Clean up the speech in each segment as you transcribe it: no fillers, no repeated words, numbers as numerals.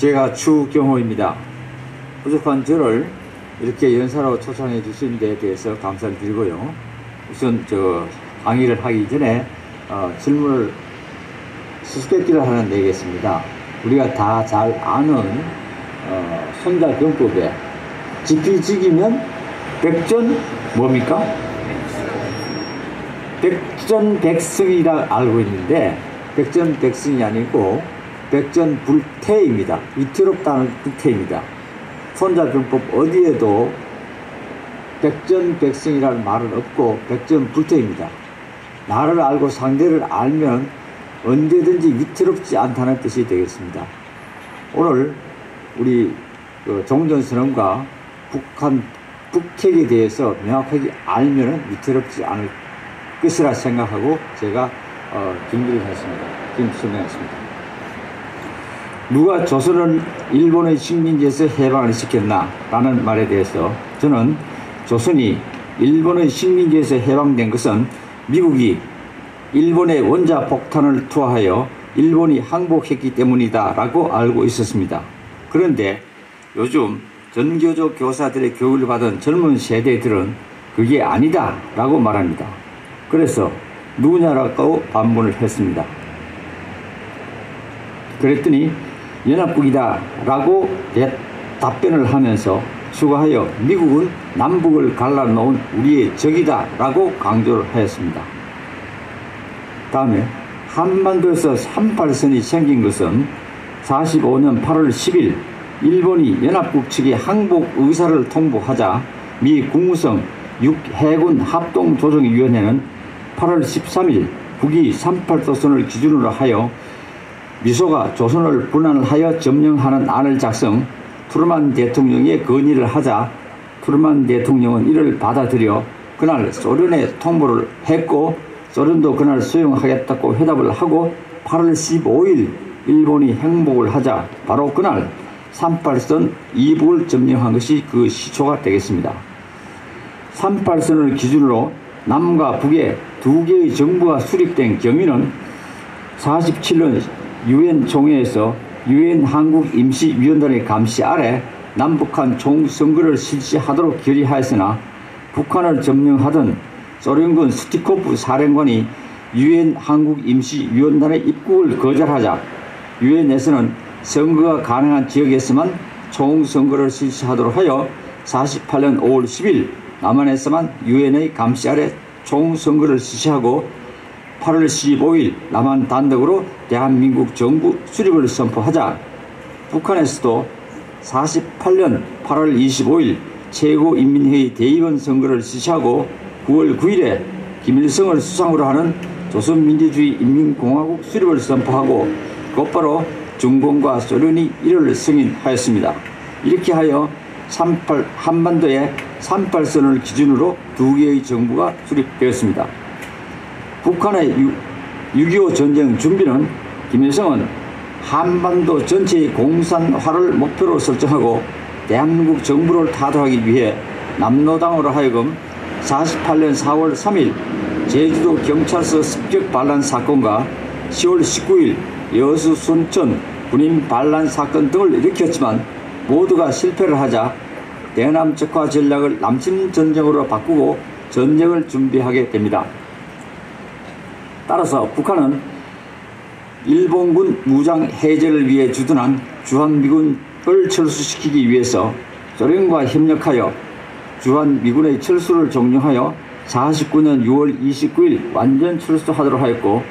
제가 추경호입니다. 부족한 저를 이렇게 연사로 초청해 주신 데 대해서 감사를 드리고요. 우선 강의를 하기 전에 질문을 수수께끼를 하나 내겠습니다. 우리가 다 잘 아는 손자병법에 지피지기면 백전 뭡니까? 백전백승이라 알고 있는데 백전백승이 아니고 백전불태입니다. 위태롭다는 불태입니다. 손자병법 어디에도 백전백승이라는 말은 없고 백전불태입니다. 나를 알고 상대를 알면 언제든지 위태롭지 않다는 뜻이 되겠습니다. 오늘 우리 종전선언과 북핵에 대해서 명확하게 알면 위태롭지 않을 것이라 생각하고 제가 준비를 했습니다. 지금 설명했습니다. 누가 조선을 일본의 식민지에서 해방을 시켰나? 라는 말에 대해서 저는 조선이 일본의 식민지에서 해방된 것은 미국이 일본의 원자 폭탄을 투하하여 일본이 항복했기 때문이다 라고 알고 있었습니다. 그런데 요즘 전교조 교사들의 교육을 받은 젊은 세대들은 그게 아니다 라고 말합니다. 그래서 누구냐라고 반문을 했습니다. 그랬더니 연합국이다 라고 답변을 하면서 추가하여 미국은 남북을 갈라놓은 우리의 적이다 라고 강조를 하였습니다. 다음에 한반도에서 38선이 생긴 것은 45년 8월 10일 일본이 연합국 측의 항복 의사를 통보하자 미 국무성 6해군 합동조정위원회는 8월 13일 북위 38도선을 기준으로 하여 미소가 조선을 분할하여 점령하는 안을 작성, 트루만 대통령에 건의를 하자 트루만 대통령은 이를 받아들여 그날 소련에 통보를 했고 소련도 그날 수용하겠다고 회답을 하고 8월 15일 일본이 항복을 하자 바로 그날 38선 이북을 점령한 것이 그 시초가 되겠습니다. 38선을 기준으로 남과 북에 두 개의 정부가 수립된 경위는 47년 유엔 총회에서 유엔 한국임시위원단의 감시 아래 남북한 총선거를 실시하도록 결의하였으나 북한을 점령하던 소련군 스티코프 사령관이 유엔 한국임시위원단의 입국을 거절하자 유엔에서는 선거가 가능한 지역에서만 총선거를 실시하도록 하여 48년 5월 10일 남한에서만 유엔의 감시 아래 총선거를 실시하고 8월 15일 남한 단독으로 대한민국 정부 수립을 선포하자 북한에서도 48년 8월 25일 최고인민회의 대의원 선거를 실시하고 9월 9일에 김일성을 수상으로 하는 조선민주주의 인민공화국 수립을 선포하고 곧바로 중공과 소련이 이를 승인하였습니다. 이렇게 하여 한반도에 38선을 기준으로 두 개의 정부가 수립되었습니다. 북한의 6.25 전쟁 준비는 김일성은 한반도 전체의 공산화를 목표로 설정하고 대한민국 정부를 타도하기 위해 남로당으로 하여금 48년 4월 3일 제주도 경찰서 습격 반란 사건과 10월 19일 여수 순천 군인 반란 사건 등을 일으켰지만 모두가 실패를 하자 대남적화 전략을 남침전쟁으로 바꾸고 전쟁을 준비하게 됩니다. 따라서 북한은 일본군 무장 해제를 위해 주둔한 주한미군을 철수시키기 위해서 소련과 협력하여 주한미군의 철수를 종료하여 49년 6월 29일 완전 철수하도록 하였고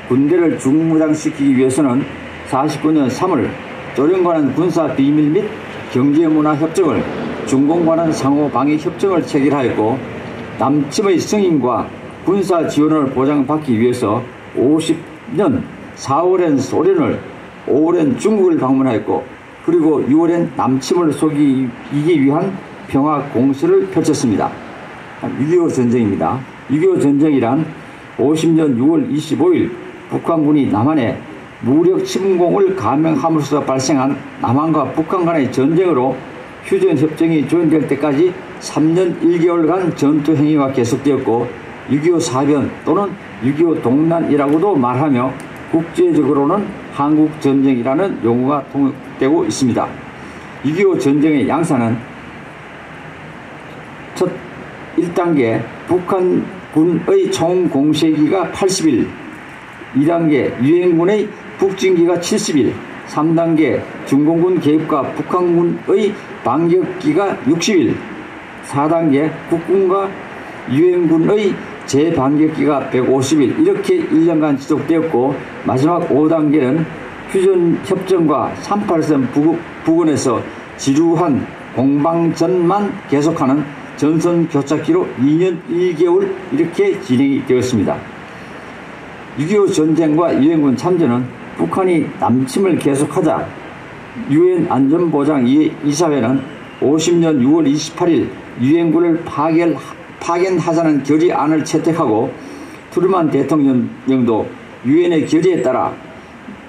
군대를 중무장시키기 위해서는 49년 3월 소련과는 군사 비밀 및 경제문화 협정을 중공과는 상호 방위 협정을 체결하였고 남침의 승인과 군사 지원을 보장받기 위해서 50년 4월엔 소련을 5월엔 중국을 방문하였고 그리고 6월엔 남침을 속이기 위한 평화 공세를 펼쳤습니다. 6.25 전쟁입니다. 6.25 전쟁이란 50년 6월 25일 북한군이 남한에 무력 침공을 감행함으로써 발생한 남한과 북한 간의 전쟁으로 휴전협정이 조연될 때까지 3년 1개월간 전투행위가 계속되었고 6.25 사변 또는 6.25 동란이라고도 말하며 국제적으로는 한국전쟁이라는 용어가 지속되고 있습니다. 6.25 전쟁의 양산은 첫 1단계 북한군의 총 공세기가 80일, 2단계 유엔군의 북진기가 70일, 3단계 중공군 개입과 북한군의 반격기가 60일, 4단계 국군과 유엔군의 재반격기가 150일 이렇게 1년간 지속되었고, 마지막 5단계는 휴전협정과 38선 부근에서 지루한 공방전만 계속하는 전선교착기로 2년 1개월 이렇게 진행이 되었습니다. 6.25 전쟁과 유엔군 참전은 북한이 남침을 계속하자 유엔 안전보장 이사회는 50년 6월 28일 유엔군을 파견하자는 결의안을 채택하고, 트루만 대통령도 유엔의 결의에 따라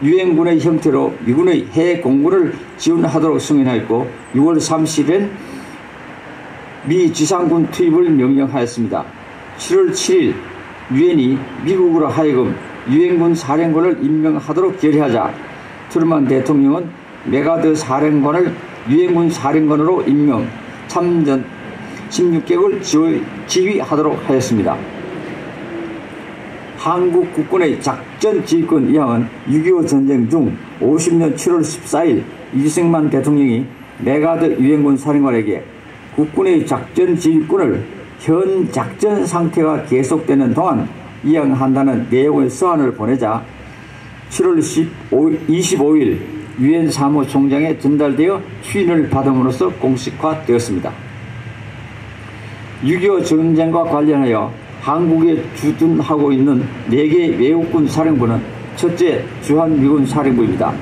유엔군의 형태로 미군의 해외 공군을 지원하도록 승인하였고, 6월 30일엔 미 지상군 투입을 명령하였습니다. 7월 7일 유엔이 미국으로 하여금 유엔군 사령관을 임명하도록 결의하자 트루만 대통령은 메가드 사령관을 유엔군 사령관으로 임명, 참전 16개국을 지휘하도록 하였습니다. 한국 국군의 작전 지휘권 이항은 6.25 전쟁 중 50년 7월 14일 이승만 대통령이 메가드 유엔군 사령관에게 국군의 작전 지휘권을 현 작전 상태가 계속되는 동안 이양한다는 내용의 서한을 보내자 7월 25일 유엔 사무총장에 전달되어 추인을 받음으로써 공식화되었습니다. 6.25 전쟁과 관련하여 한국에 주둔하고 있는 4개 외국군 사령부는 첫째, 주한미군 사령부입니다.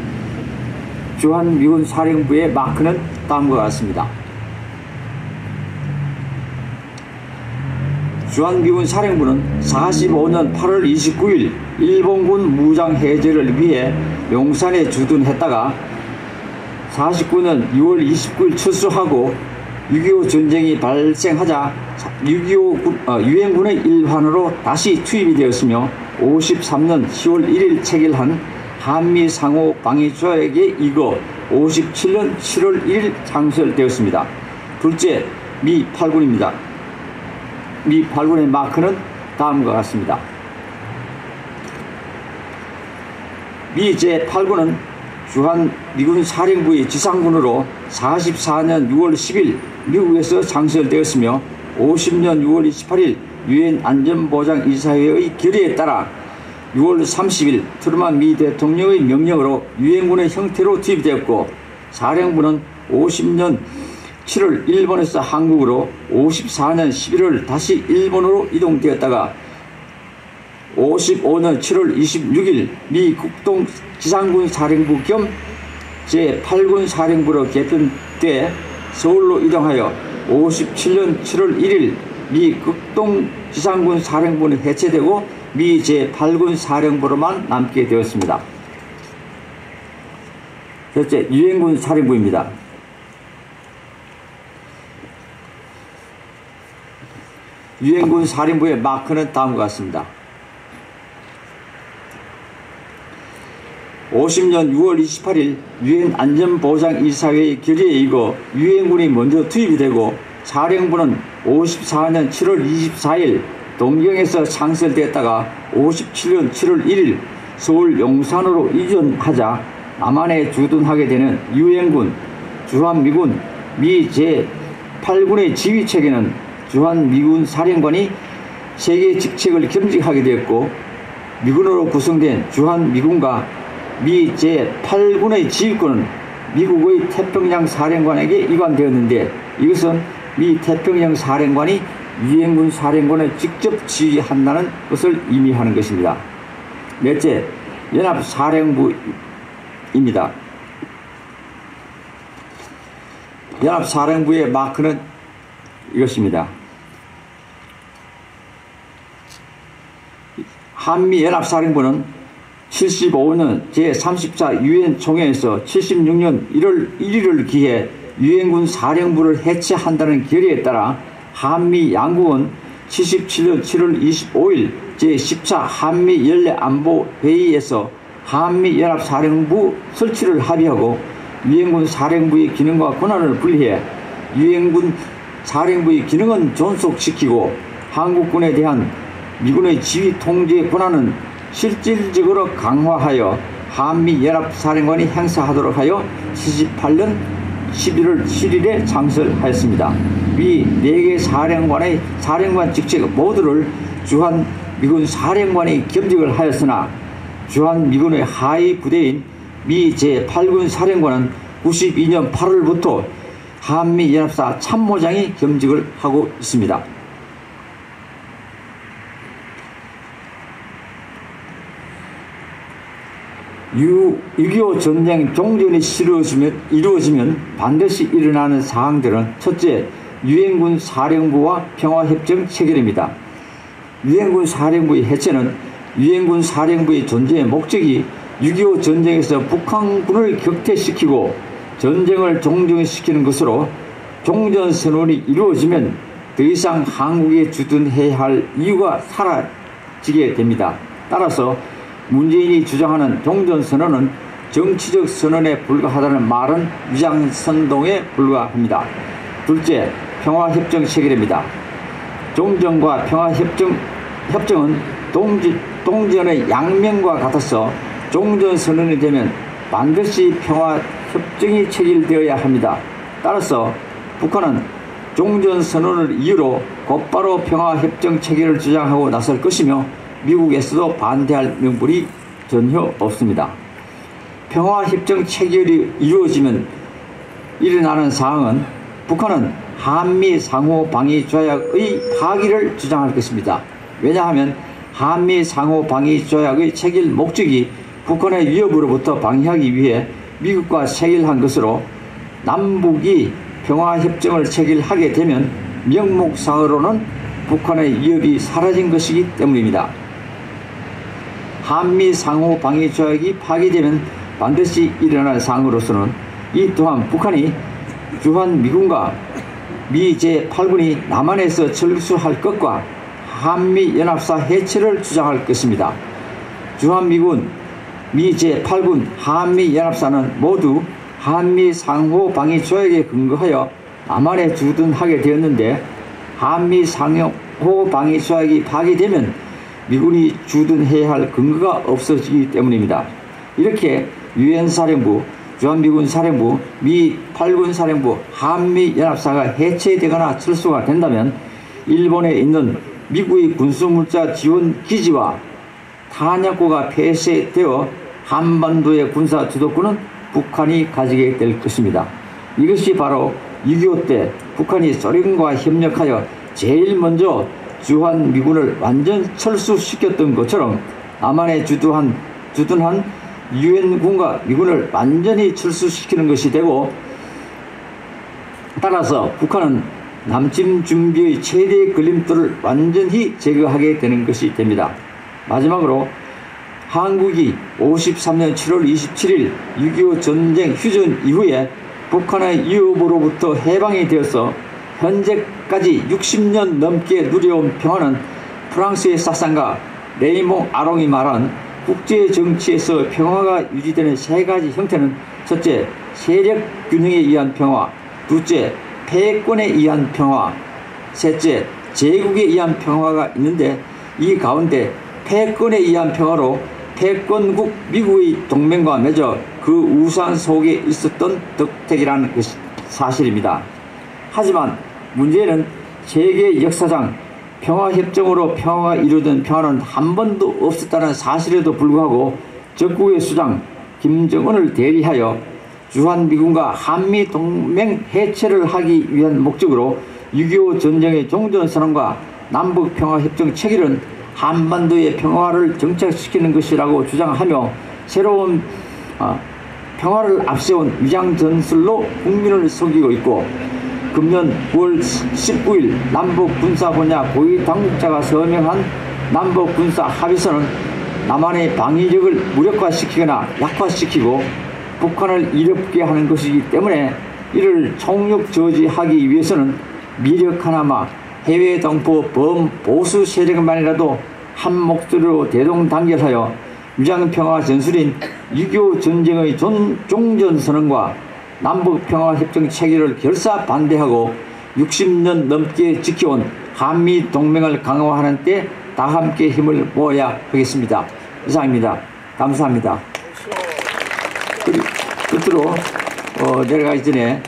주한미군 사령부의 마크는 다음과 같습니다. 주한미군 사령부는 45년 8월 29일 일본군 무장 해제를 위해 용산에 주둔했다가 49년 6월 29일 철수하고 6.25 전쟁이 발생하자 유엔군의 일환으로 다시 투입이 되었으며, 53년 10월 1일 체결한 한미 상호 방위 조약에 이거 57년 7월 1일 창설되었습니다. 둘째, 미 8군입니다. 미 8군의 마크는 다음과 같습니다. 미 제8군은 주한미군 사령부의 지상군으로 44년 6월 10일 미국에서 창설되었으며, 50년 6월 28일 유엔 안전보장이사회의 결의에 따라 6월 30일 트루만 미 대통령의 명령으로 유엔군의 형태로 투입되었고, 사령부는 50년 7월 일본에서 한국으로, 54년 11월 다시 일본으로 이동되었다가 55년 7월 26일 미 국동 지상군 사령부 겸 제8군 사령부로 개편돼 서울로 이동하여 57년 7월 1일 미 극동 지상군 사령부는 해체되고 미 제8군 사령부로만 남게 되었습니다. 셋째, 유엔군 사령부입니다. 유엔군 사령부의 마크는 다음과 같습니다. 50년 6월 28일 유엔 안전보장이사회의 결의에 이거 유엔군이 먼저 투입이 되고, 사령부는 54년 7월 24일 동경에서 창설되었다가 57년 7월 1일 서울 용산으로 이전하자 남한에 주둔하게 되는 유엔군, 주한미군, 미 제8군의 지휘체계는 주한미군 사령관이 세계 직책을 겸직하게 되었고, 미군으로 구성된 주한미군과 미 제8군의 지휘권은 미국의 태평양 사령관에게 이관되었는데, 이것은 미 태평양 사령관이 유엔군 사령관을 직접 지휘한다는 것을 의미하는 것입니다. 넷째, 연합사령부입니다. 연합사령부의 마크는 이것입니다. 한미연합사령부는 75년 제34 유엔 총회에서 76년 1월 1일을 기해 유엔군 사령부를 해체한다는 결의에 따라 한미 양국은 77년 7월 25일 제14 한미연례안보회의에서 한미연합사령부 설치를 합의하고 유엔군 사령부의 기능과 권한을 분리해 유엔군 사령부의 기능은 존속시키고 한국군에 대한 미군의 지휘 통제 권한은 실질적으로 강화하여 한미연합사령관이 행사하도록 하여 78년 11월 7일에 창설하였습니다. 미 4개 사령관의 사령관 직책 모두를 주한미군 사령관이 겸직을 하였으나 주한미군의 하위 부대인 미 제8군 사령관은 92년 8월부터 한미연합사 참모장이 겸직을 하고 있습니다. 6.25 전쟁 종전이 이루어지면 반드시 일어나는 사항들은 첫째, 유엔군 사령부와 평화협정 체결입니다. 유엔군 사령부의 해체는 유엔군 사령부의 존재의 목적이 6.25 전쟁에서 북한군을 격퇴시키고 전쟁을 종전시키는 것으로 종전선언이 이루어지면 더 이상 한국에 주둔해야 할 이유가 사라지게 됩니다. 따라서 문재인이 주장하는 종전선언은 정치적 선언에 불과하다는 말은 위장선동에 불과합니다. 둘째, 평화협정 체결입니다. 종전과 평화협정은 동전의 양면과 같아서 종전선언이 되면 반드시 평화협정이 체결되어야 합니다. 따라서 북한은 종전선언을 이유로 곧바로 평화협정 체결을 주장하고 나설 것이며 미국에서도 반대할 명분이 전혀 없습니다. 평화협정 체결이 이루어지면 일어나는 사항은 북한은 한미 상호 방위 조약의 파기를 주장할 것입니다. 왜냐하면 한미 상호 방위 조약의 체결 목적이 북한의 위협으로부터 방해하기 위해 미국과 체결한 것으로 남북이 평화협정을 체결하게 되면 명목상으로는 북한의 위협이 사라진 것이기 때문입니다. 한미 상호 방위 조약이 파기되면 반드시 일어날 사항으로서는 이 또한 북한이 주한미군과 미 제8군이 남한에서 철수할 것과 한미연합사 해체를 주장할 것입니다. 주한미군, 미 제8군, 한미연합사는 모두 한미 상호 방위 조약에 근거하여 남한에 주둔하게 되었는데 한미 상호 방위 조약이 파기되면 미군이 주둔해야 할 근거가 없어지기 때문입니다. 이렇게 유엔 사령부, 주한미군 사령부, 미 8군 사령부, 한미연합사가 해체되거나 철수가 된다면 일본에 있는 미국의 군수물자 지원 기지와 탄약고가 폐쇄되어 한반도의 군사 주도권은 북한이 가지게 될 것입니다. 이것이 바로 6.25 때 북한이 소련과 협력하여 제일 먼저 주한미군을 완전 철수시켰던 것처럼 남한에 주둔한 유엔군과 미군을 완전히 철수시키는 것이 되고, 따라서 북한은 남침 준비의 최대의 걸림돌을 완전히 제거하게 되는 것이 됩니다. 마지막으로 한국이 53년 7월 27일 6.25 전쟁 휴전 이후에 북한의 위협으로부터 해방이 되어서 현재까지 60년 넘게 누려온 평화는 프랑스의 사상가 레이몽 아롱이 말한 국제 정치에서 평화가 유지되는 세 가지 형태는 첫째, 세력 균형에 의한 평화, 둘째, 패권에 의한 평화, 셋째, 제국에 의한 평화가 있는데 이 가운데 패권에 의한 평화로 패권국 미국의 동맹과 맺어 그 우산 속에 있었던 덕택이라는 것이 사실입니다. 하지만 문제는 세계 역사상 평화협정으로 평화가 이루어진 평화는 한 번도 없었다는 사실에도 불구하고 적국의 수장 김정은을 대리하여 주한미군과 한미동맹 해체를 하기 위한 목적으로 6.25 전쟁의 종전선언과 남북평화협정 체결은 한반도의 평화를 정착시키는 것이라고 주장하며 새로운 평화를 앞세운 위장전술로 국민을 속이고 있고, 금년 9월 19일 남북군사분야 고위당국자가 서명한 남북군사합의서는 남한의 방위력을 무력화시키거나 약화시키고 북한을 이롭게 하는 것이기 때문에 이를 총력 저지하기 위해서는 미력 하나마 해외 동포 범보수 세력만이라도 한 목소리로 대동단결하여 위장평화 전술인 6.25 전쟁의 종전선언과 남북평화협정 체결을 결사 반대하고 60년 넘게 지켜온 한미동맹을 강화하는 때 다 함께 힘을 모아야 하겠습니다. 이상입니다. 감사합니다. 끝으로 내려가기 전에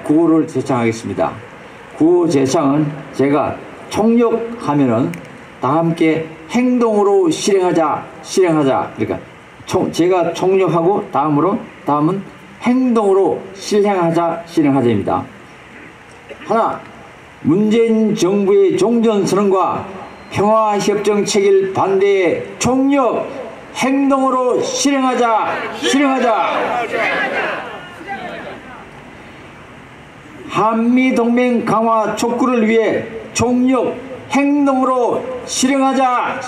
구호를 제창하겠습니다. 구호 제창은 제가 총력하면은 다 함께 행동으로 실행하자. 그러니까 제가 총력하고 다음은 행동으로 실행하자입니다. 하나, 문재인 정부의 종전선언과 평화협정 체결 반대에 총력 행동으로 실행하자. 한미동맹 강화 촉구를 위해 총력 행동으로 실행하자.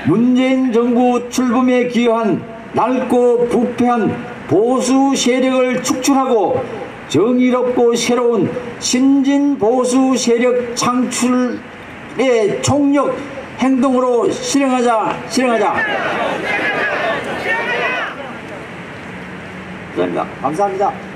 문재인 정부 출범에 기여한 낡고 부패한 보수 세력을 축출하고 정의롭고 새로운 신진 보수 세력 창출의 총력 행동으로 실행하자. 감사합니다.